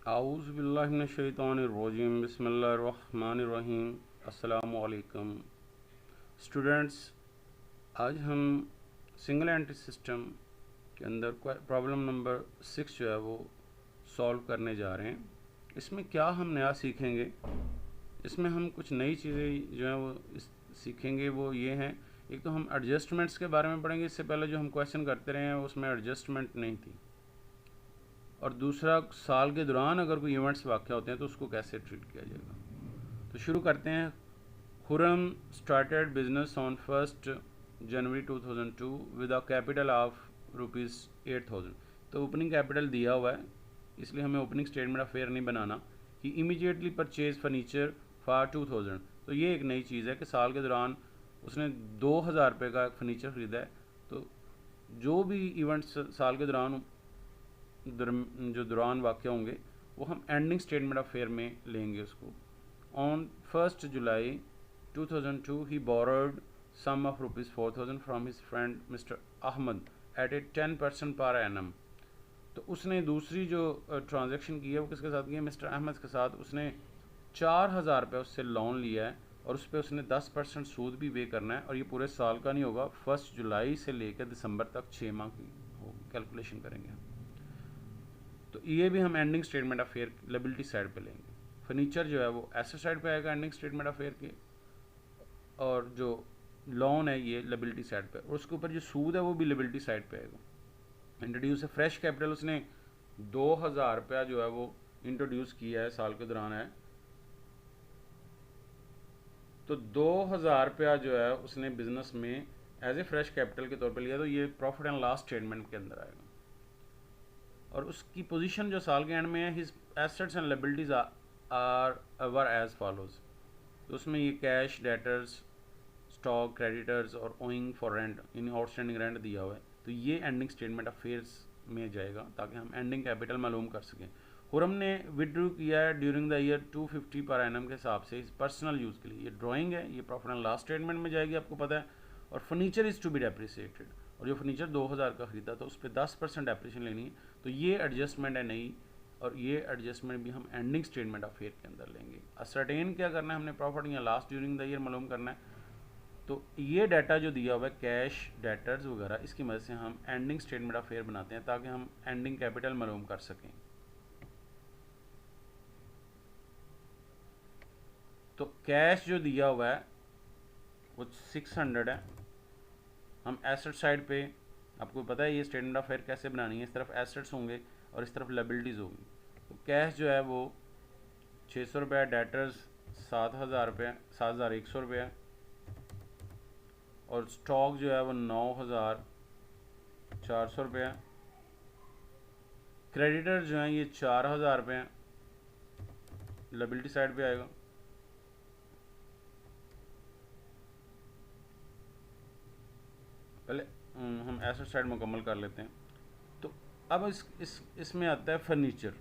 आऊज़ बिल्लाहि मिनश शैतानिर रजीम बिस्मिल्लाहिर रहमानिर रहीम। अस्सलामु अलैकुम स्टूडेंट्स। आज हम सिंगल एंट्री सिस्टम के अंदर प्रॉब्लम नंबर 6 जो है वो सॉल्व करने जा रहे हैं। इसमें क्या हम नया सीखेंगे, इसमें हम कुछ नई चीज़ें जो हैं वो सीखेंगे। वो ये हैं, एक तो हम एडजस्टमेंट्स के बारे में पढ़ेंगे। इससे पहले जो हम क्वेश्चन करते रहे हैं उसमें एडजस्टमेंट नहीं थी। और दूसरा, साल के दौरान अगर कोई इवेंट्स वाक़या होते हैं तो उसको कैसे ट्रीट किया जाएगा। तो शुरू करते हैं। Khurram started business on 1 January 2002 with a capital of ₹8,000। तो ओपनिंग कैपिटल दिया हुआ है, इसलिए हमें ओपनिंग स्टेटमेंट ऑफ फेयर नहीं बनाना। कि इमीडिएटली परचेज फर्नीचर फॉर 2,000। तो ये एक नई चीज़ है कि साल के दौरान उसने 2,000 रुपये का फर्नीचर ख़रीदा है। तो जो भी इवेंट्स साल के दौरान जो दौरान वाक़ होंगे वो हम एंडिंग स्टेटमेंट ऑफ फेयर में लेंगे उसको। ऑन 1 जुलाई 2002 ही borrowed sum of ₹4,000 from his friend mister Ahmed at a 10% per annum. तो उसने दूसरी जो ट्रांजेक्शन की है वो किसके साथ की है? मिस्टर अहमद के साथ। उसने 4,000 रुपये उससे लोन लिया है और उस पर उसने 10% सूद भी पे करना है। और ये पूरे साल का नहीं होगा, 1 जुलाई से लेकर दिसंबर तक 6 माह की होगी, कैलकुलेशन करेंगे। तो ये भी हम ending statement of fair liability side पे लेंगे। फर्नीचर जो है वो एसेट साइड पे आएगा एंडिंग स्टेटमेंट ऑफ फेयर के, और जो लोन है ये लायबिलिटी साइड पे, और उसके ऊपर जो सूद है वो भी लायबिलिटी साइड पे आएगा। इंट्रोड्यूस है फ्रेश कैपिटल, उसने 2,000 रुपया जो है वो इंट्रोड्यूस किया है, साल के दौरान है। तो 2,000 रुपया जो है उसने बिजनेस में एज ए फ्रेश कैपिटल के तौर पे लिया, तो ये प्रॉफिट एंड लॉस स्टेटमेंट के अंदर आएगा। और उसकी पोजीशन जो साल के एंड में है, his assets and liabilities are were as follows. तो उसमें ये कैश, डेटर्स, स्टॉक, क्रेडिटर्स और owing for rent, in outstanding rent दिया हुआ है। तो ये एंडिंग स्टेटमेंट ऑफ फेयर्स में जाएगा ताकि हम एंडिंग कैपिटल मालूम कर सकें। खुरम ने विड्रू किया है during the year 250 per annum के हिसाब से इस पर्सनल यूज़ के लिए। ये ड्राइंग है, ये प्रॉफिट एंड लॉस स्टेटमेंट में जाएगी, आपको पता है। और furniture is to be depreciated, और जो फर्नीचर 2,000 का ख़रीदा तो उस पर 10% डेप्रिसिएशन लेनी है। तो ये एडजस्टमेंट है नई, और ये एडजस्टमेंट भी हम एंडिंग स्टेटमेंट ऑफ फेयर के अंदर लेंगे। असर्टेन क्या करना है हमने? प्रॉफिट या लॉस ड्यूरिंग द ईयर मालूम करना है। तो ये डाटा जो दिया हुआ है, कैश, डेटर्स वगैरह, इसकी मदद से हम एंडिंग स्टेटमेंट ऑफ फेयर बनाते हैं ताकि हम एंडिंग कैपिटल मालूम कर सकें। तो कैश जो दिया हुआ है वो 600 है। हम एसेट साइड पे, आपको पता है ये स्टेटमेंट ऑफ फेयर कैसे बनानी है, इस तरफ एसेट्स होंगे और इस तरफ लायबिलिटीज़ होगी। तो कैश जो है वो 600 रुपये, डेटर्स 7,000 रुपये, 7,100 रुपये, और स्टॉक जो है वो 9,400 रुपये। क्रेडिटर जो हैं ये 4,000 रुपये हैं, लायबिलिटी साइड पे आएगा। पहले हम एसेट साइड मुकम्मल कर लेते हैं। तो अब इसमें आता है फर्नीचर।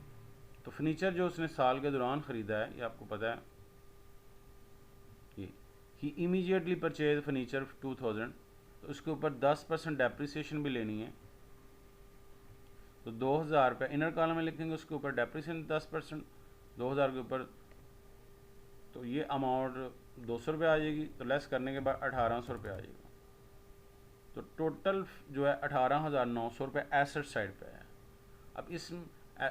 तो फर्नीचर जो उसने साल के दौरान ख़रीदा है, ये आपको पता है, ये ही इमीडिएटली परचेज फर्नीचर 2,000। तो उसके ऊपर 10% डेप्रिसिएशन भी लेनी है। तो 2,000 रुपये इनर कॉलम में लिखेंगे, उसके ऊपर डेप्रिसिएशन 10%, 2,000 के ऊपर। तो ये अमाउंट 200 रुपये आ जाएगी। तो लेस करने के बाद 1,800 रुपये आ जाएगा। तो टोटल जो है 18,900 रुपये एसेट साइड पे है। अब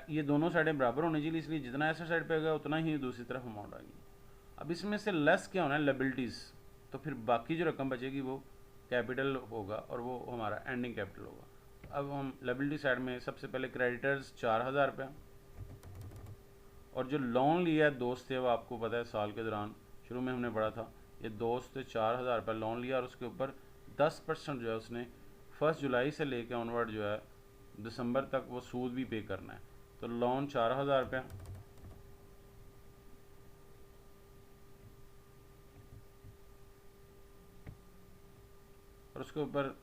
ये दोनों साइडें बराबर होनी चाहिए, इसलिए जितना एसेट साइड पे होगा उतना ही दूसरी तरफ अमाउंट आएगी। अब इसमें से लेस क्या होना है? लायबिलिटीज़। तो फिर बाकी जो रकम बचेगी वो कैपिटल होगा, और वो हमारा एंडिंग कैपिटल होगा। अब हम लायबिलिटी साइड में सबसे पहले क्रेडिटर्स 4,000 रुपये, और जो लोन लिया है दोस्त है, वो आपको पता है साल के दौरान शुरू में हमने पढ़ा था, ये दोस्त 4,000 रुपये लोन लिया, और उसके ऊपर 10% जो है उसने 1 जुलाई से लेकर ऑनवर्ड जो है दिसंबर तक वो सूद भी पे करना है। तो लोन 4,000 रुपये, और उसके ऊपर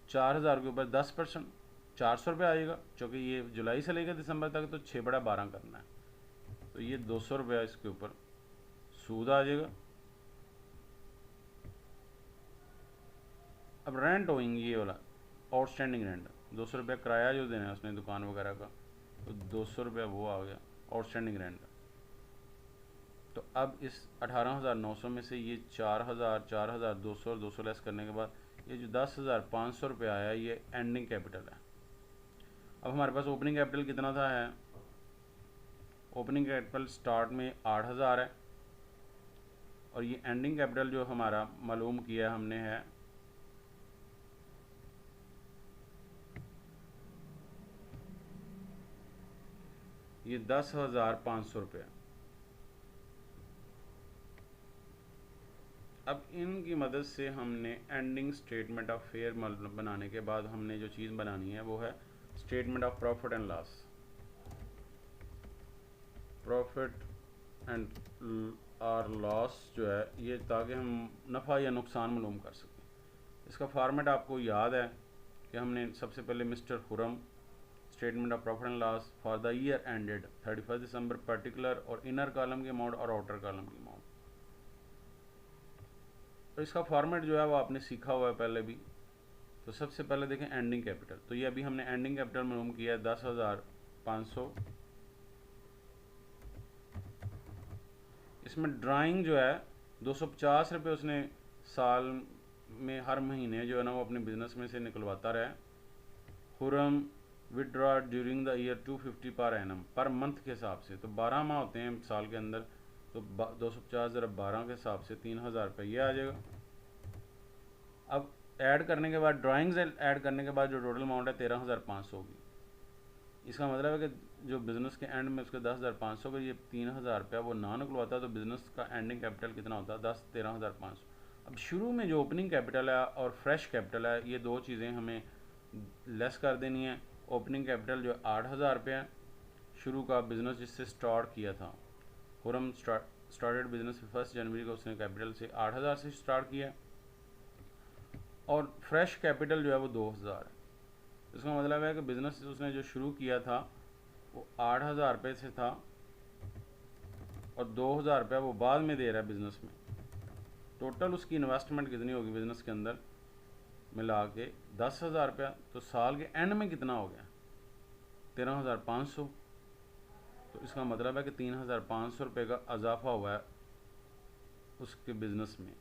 4,000 के ऊपर 10% 400 रुपये आएगा, चूँकि ये जुलाई से लेकर दिसंबर तक तो 6/12 करना है। तो ये 200 रुपया इसके ऊपर सूद आ जाएगा। अब रेंट होइंग, ये वाला आउटस्टैंडिंग रेंट, 200 रुपया किराया जो देना है उसने दुकान वगैरह का, तो 200 रुपया वो आ गया आउटस्टैंडिंग रेंट। तो अब इस 18,900 में से ये 4,000, 4,200 और 200 लेस करने के बाद ये जो 10,500 रुपये आया ये एंडिंग कैपिटल है। अब हमारे पास ओपनिंग कैपिटल कितना था है, ओपनिंग कैपिटल स्टार्ट में 8,000 है और ये एंडिंग कैपिटल जो हमारा मालूम किया हमने है ये 10,500 रुपये। अब इनकी मदद से हमने एंडिंग स्टेटमेंट ऑफ फेयर बनाने के बाद हमने जो चीज़ बनानी है वो है statement of profit and loss, profit and और लॉस जो है ये, ताकि हम नफ़ा या नुकसान मालूम कर सकें। इसका फॉर्मेट आपको याद है कि हमने सबसे पहले mister Khurram statement of profit and loss for the year ended 31 December particular और इनर कॉलम की अमाउंट और आउटर कॉलम की अमाउंट। तो इसका फॉर्मेट जो है वो आपने सीखा हुआ है पहले भी। तो सबसे पहले देखें एंडिंग कैपिटल, तो ये अभी हमने एंडिंग कैपिटल मालूम किया है 10,500। इसमें ड्राइंग जो है 250 रुपये उसने साल में हर महीने जो है ना वो अपने बिजनेस में से निकलवाता रहा। Khurram withdraw during the year 250 per annum, per month के हिसाब से, तो 12 माह होते हैं साल के अंदर, तो 250 ज़रा 12 के हिसाब से 3,000 रुपये ये आ जाएगा। अब ऐड करने के बाद ड्राइंग्स ऐड करने के बाद जो टोटल अमाउंट है 13,500 होगी। इसका मतलब है कि जो बिज़नेस के एंड में उसके 10,500 का ये 3,000 रुपया वो ना निकलवाता तो बिज़नेस का एंडिंग कैपिटल कितना होता है 13,500। अब शुरू में जो ओपनिंग कैपिटल है और फ्रेश कैपिटल है ये दो चीज़ें हमें लेस कर देनी है। ओपनिंग कैपिटल जो 8,000 रुपये है, शुरू का बिज़नेस जिससे स्टार्ट किया था, खुरम स्टार्टेड बिजनेस 1 जनवरी को उसने कैपिटल से 8,000 से स्टार्ट किया और फ्रेश कैपिटल जो है वो 2,000 है। इसका मतलब है कि बिज़नेस उसने जो शुरू किया था वो 8,000 रुपये से था और 2,000 रुपया वो बाद में दे रहा है बिज़नेस में। टोटल उसकी इन्वेस्टमेंट कितनी होगी बिज़नेस के अंदर मिला के 10,000 रुपया। तो साल के एंड में कितना हो गया 13,500। तो इसका मतलब है कि 3,500 रुपये का इजाफा हुआ है उसके बिज़नेस में।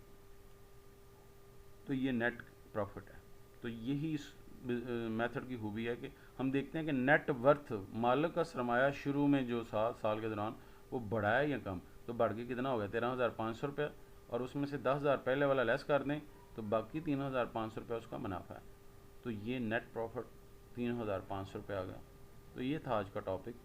तो ये नेट प्रॉफिट है। तो यही इस मेथड की खूबी है कि हम देखते हैं कि नेट वर्थ मालिक का सरमाया शुरू में जो साल के दौरान वो बढ़ा है या कम। तो बढ़ के कितना हो गया 13,500 रुपये और उसमें से 10,000 पहले वाला लेस कर दें तो बाकी 3,500 रुपये उसका मुनाफा है। तो ये नेट प्रॉफिट 3,500 रुपये आ गया। तो ये था आज का टॉपिक।